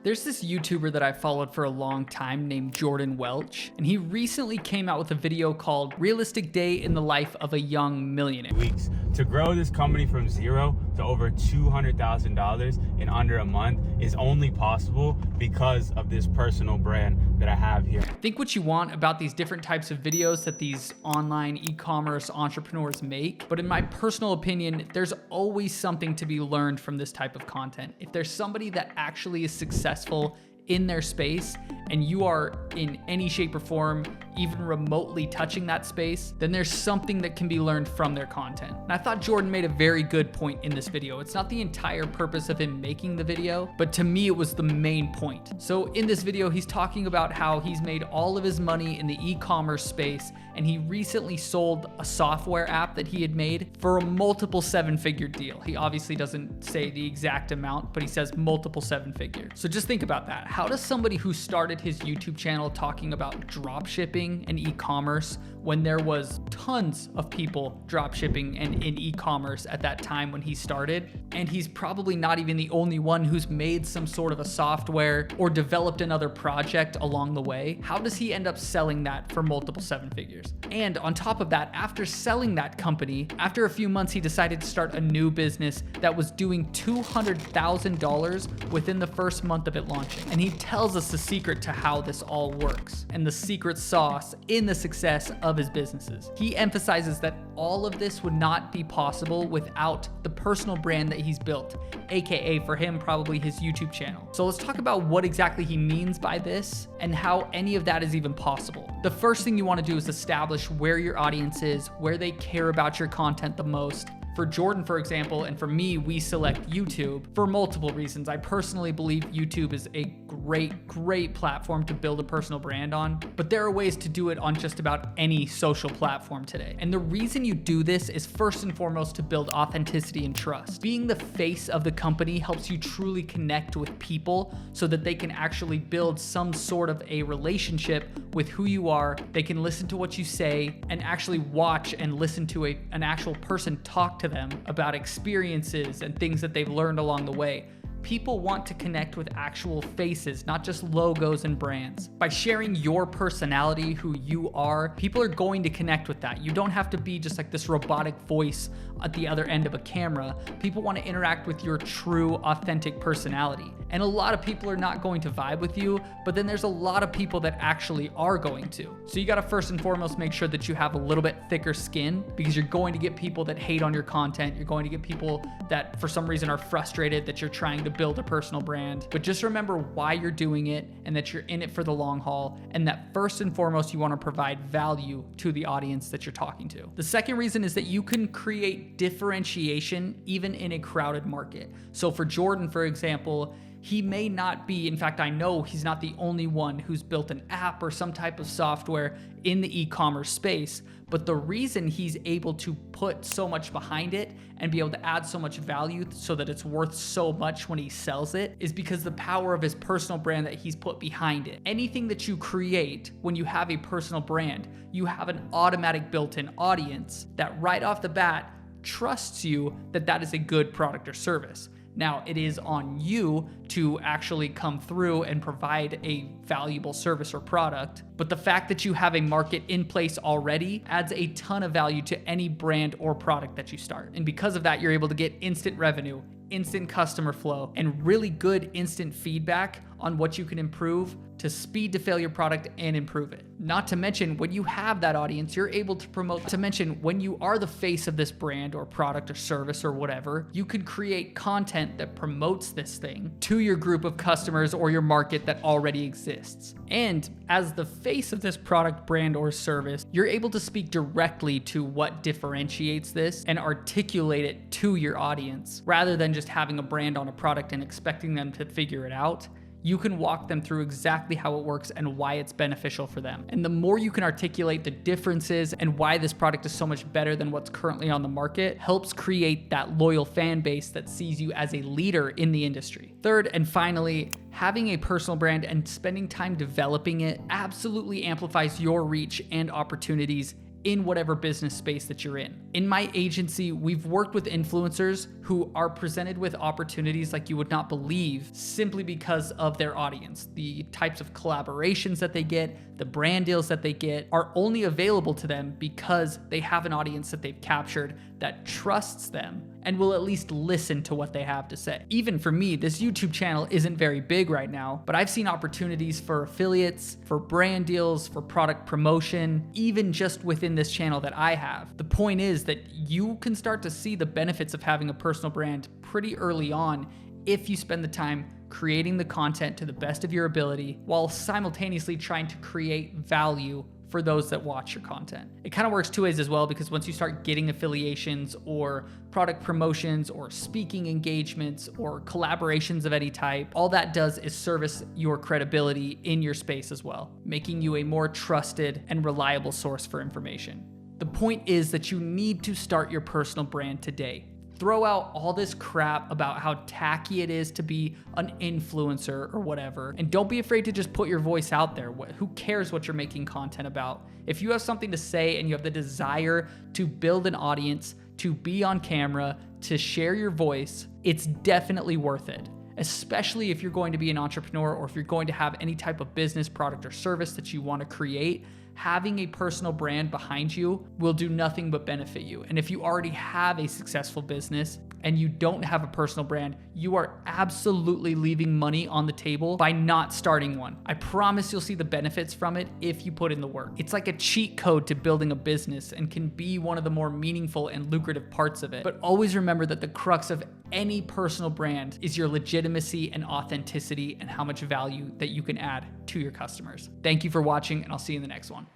There's this YouTuber that I followed for a long time named Jordan Welch, and he recently came out with a video called Realistic Day in the Life of a Young Millionaire. Weeks to grow this company from zero to over $200,000 in under a month is only possible because of this personal brand that I have here. Think what you want about these different types of videos that these online e-commerce entrepreneurs make, but in my personal opinion, there's always something to be learned from this type of content. If there's somebody that actually is successful in their space and you are in any shape or form even remotely touching that space, then there's something that can be learned from their content. And I thought Jordan made a very good point in this video. It's not the entire purpose of him making the video, but to me it was the main point. So in this video, he's talking about how he's made all of his money in the e-commerce space, and he recently sold a software app that he had made for a multiple seven-figure deal. He obviously doesn't say the exact amount, but he says multiple seven figures. So just think about that. How does somebody who started his YouTube channel talking about drop shipping and e-commerce when there was tons of people drop shipping and in e-commerce at that time when he started, and he's probably not even the only one who's made some sort of a software or developed another project along the way, how does he end up selling that for multiple seven figures? And on top of that, after selling that company, after a few months, he decided to start a new business that was doing $200,000 within the first month of it launching. And he tells us the secret to how this all works and the secret sauce in the success of his businesses. He emphasizes that all of this would not be possible without the personal brand that he's built, aka for him, probably his YouTube channel. So let's talk about what exactly he means by this and how any of that is even possible. The first thing you want to do is establish where your audience is, where they care about your content the most. For Jordan, for example, and for me, we select YouTube for multiple reasons. I personally believe YouTube is a great platform to build a personal brand on, but there are ways to do it on just about any social platform today. And the reason you do this is first and foremost to build authenticity and trust. Being the face of the company helps you truly connect with people so that they can actually build some sort of a relationship with who you are. They can listen to what you say and actually watch and listen to an actual person talk to them about experiences and things that they've learned along the way. People want to connect with actual faces, not just logos and brands. By sharing your personality, who you are, people are going to connect with that. You don't have to be just like this robotic voice at the other end of a camera. People want to interact with your true, authentic personality. And a lot of people are not going to vibe with you, but then there's a lot of people that actually are going to. So you got to first and foremost make sure that you have a little bit thicker skin, because you're going to get people that hate on your content. You're going to get people that for some reason are frustrated that you're trying to build a personal brand. But just remember why you're doing it and that you're in it for the long haul, and that first and foremost you want to provide value to the audience that you're talking to. The second reason is that you can create differentiation even in a crowded market. So for Jordan, for example, he may not be, in fact, I know he's not the only one who's built an app or some type of software in the e-commerce space, but the reason he's able to put so much behind it and be able to add so much value so that it's worth so much when he sells it is because the power of his personal brand that he's put behind it. Anything that you create when you have a personal brand, you have an automatic built-in audience that right off the bat trusts you that that is a good product or service. Now, it is on you to actually come through and provide a valuable service or product, but the fact that you have a market in place already adds a ton of value to any brand or product that you start. And because of that, you're able to get instant revenue, instant customer flow, and really good instant feedback on what you can improve to speed to fail your product and improve it. Not to mention, when you have that audience, you're able to promote. Not to mention, when you are the face of this brand or product or service or whatever, you can create content that promotes this thing to your group of customers or your market that already exists. And as the face of this product, brand, or service, you're able to speak directly to what differentiates this and articulate it to your audience, rather than just having a brand on a product and expecting them to figure it out. You can walk them through exactly how it works and why it's beneficial for them. And the more you can articulate the differences and why this product is so much better than what's currently on the market, helps create that loyal fan base that sees you as a leader in the industry. Third and finally, having a personal brand and spending time developing it absolutely amplifies your reach and opportunities in whatever business space that you're in. In my agency, we've worked with influencers who are presented with opportunities like you would not believe simply because of their audience. The types of collaborations that they get, the brand deals that they get are only available to them because they have an audience that they've captured that trusts them and will at least listen to what they have to say. Even for me, this YouTube channel isn't very big right now, but I've seen opportunities for affiliates, for brand deals, for product promotion, even just within this channel that I have. The point is that you can start to see the benefits of having a personal brand pretty early on if you spend the time creating the content to the best of your ability while simultaneously trying to create value for those that watch your content. It kind of works two ways as well, because once you start getting affiliations or product promotions or speaking engagements or collaborations of any type, all that does is service your credibility in your space as well, making you a more trusted and reliable source for information. The point is that you need to start your personal brand today. Throw out all this crap about how tacky it is to be an influencer or whatever. And don't be afraid to just put your voice out there. Who cares what you're making content about? If you have something to say and you have the desire to build an audience, to be on camera, to share your voice, it's definitely worth it. Especially if you're going to be an entrepreneur or if you're going to have any type of business, product, or service that you want to create. Having a personal brand behind you will do nothing but benefit you. And if you already have a successful business and you don't have a personal brand, you are absolutely leaving money on the table by not starting one. I promise you'll see the benefits from it if you put in the work. It's like a cheat code to building a business and can be one of the more meaningful and lucrative parts of it. But always remember that the crux of any personal brand is your legitimacy and authenticity and how much value that you can add to your customers. Thank you for watching, and I'll see you in the next one.